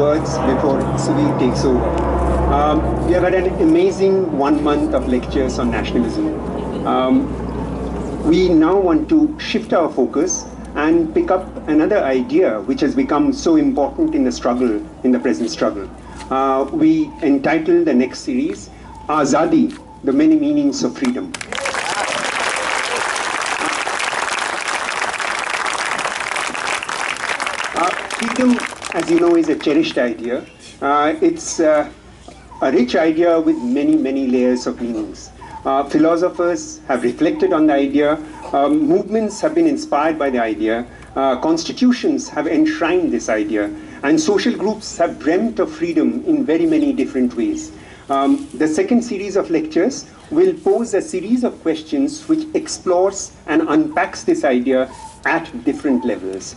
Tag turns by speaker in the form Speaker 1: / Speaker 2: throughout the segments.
Speaker 1: words before Suvi takes over. We have had an amazing 1 month of lectures on nationalism. We now want to shift our focus and pick up another idea which has become so important in the struggle, in the present struggle. We entitled the next series, Azadi, the Many Meanings of Freedom. Freedom, as you know, is a cherished idea. It's a rich idea with many, many layers of meanings. Philosophers have reflected on the idea. Movements have been inspired by the idea. Constitutions have enshrined this idea. And social groups have dreamt of freedom in very many different ways. The second series of lectures will pose a series of questions which explores and unpacks this idea at different levels.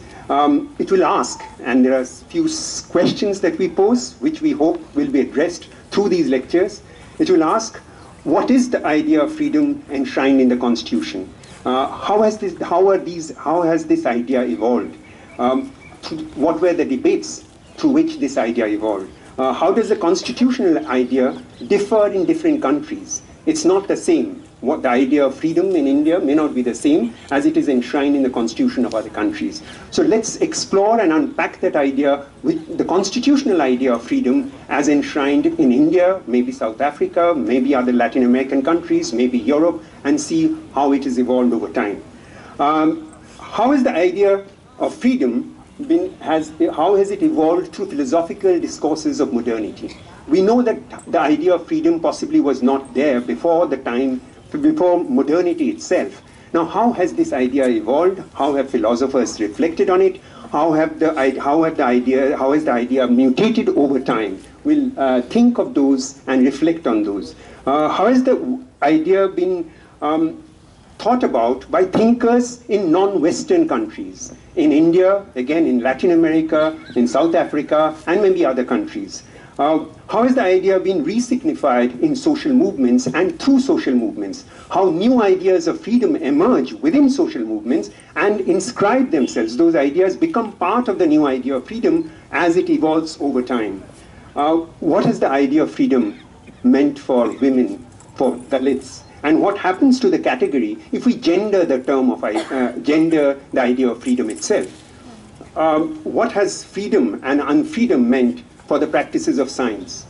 Speaker 1: It will ask, and there are a few questions that we pose, which we hope will be addressed through these lectures. It will ask, what is the idea of freedom enshrined in the Constitution? How has this idea evolved? What were the debates through which this idea evolved? How does the constitutional idea differ in different countries? It's not the same. What the idea of freedom in India may not be the same as it is enshrined in the constitution of other countries. So let's explore and unpack that idea with the constitutional idea of freedom as enshrined in India, maybe South Africa, maybe other Latin American countries, maybe Europe, and see how it has evolved over time. How has the idea of freedom how has it evolved through philosophical discourses of modernity? We know that the idea of freedom possibly was not there before modernity itself. Now, how has this idea evolved? How have philosophers reflected on it? How has the idea mutated over time? We'll think of those and reflect on those. How has the idea been thought about by thinkers in non-Western countries? In India, again in Latin America, in South Africa, and maybe other countries. How has the idea been re-signified in social movements and through social movements? How new ideas of freedom emerge within social movements and inscribe themselves. Those ideas become part of the new idea of freedom as it evolves over time. What has the idea of freedom meant for women, for Dalits? And what happens to the category if we gender the term of gender the idea of freedom itself? What has freedom and unfreedom meant for the practices of science?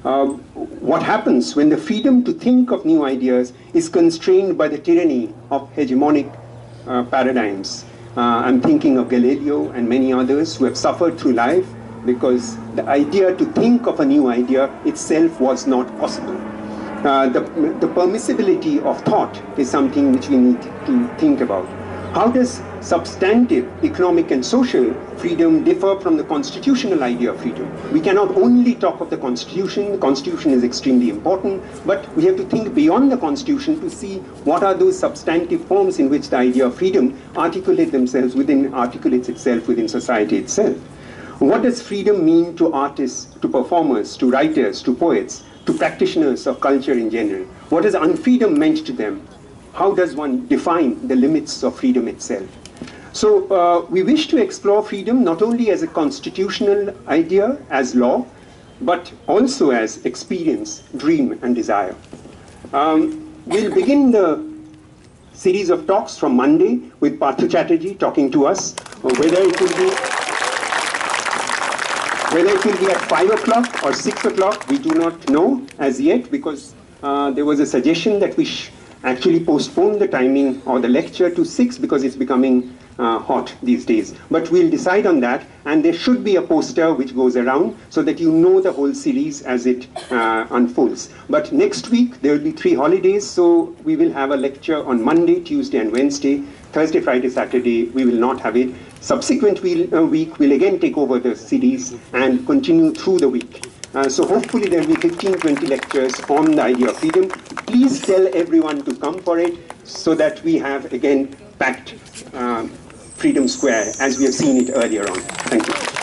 Speaker 1: What happens when the freedom to think of new ideas is constrained by the tyranny of hegemonic paradigms? I'm thinking of Galileo and many others who have suffered through life because the idea to think of a new idea itself was not possible. The permissibility of thought is something which we need to think about. How does substantive economic and social freedom differ from the constitutional idea of freedom? We cannot only talk of the Constitution. The Constitution is extremely important, but we have to think beyond the Constitution to see what are those substantive forms in which the idea of freedom articulates itself within society itself. What does freedom mean to artists, to performers, to writers, to poets, to practitioners of culture in general? What has unfreedom meant to them? How does one define the limits of freedom itself? So we wish to explore freedom not only as a constitutional idea, as law, but also as experience, dream, and desire. We'll begin the series of talks from Monday with Partha Chatterjee talking to us, whether it will be at 5 o'clock or 6 o'clock, we do not know as yet, because there was a suggestion that we actually postpone the timing or the lecture to 6 because it's becoming hot these days. But we'll decide on that, and there should be a poster which goes around so that you know the whole series as it unfolds. But next week there will be 3 holidays, so we will have a lecture on Monday, Tuesday, and Wednesday. Thursday, Friday, Saturday, we will not have it. Subsequent week, we'll again take over the series and continue through the week. So hopefully there will be 15-20 lectures on the idea of freedom. Please tell everyone to come for it so that we have, again, packed Freedom Square as we have seen it earlier on. Thank you.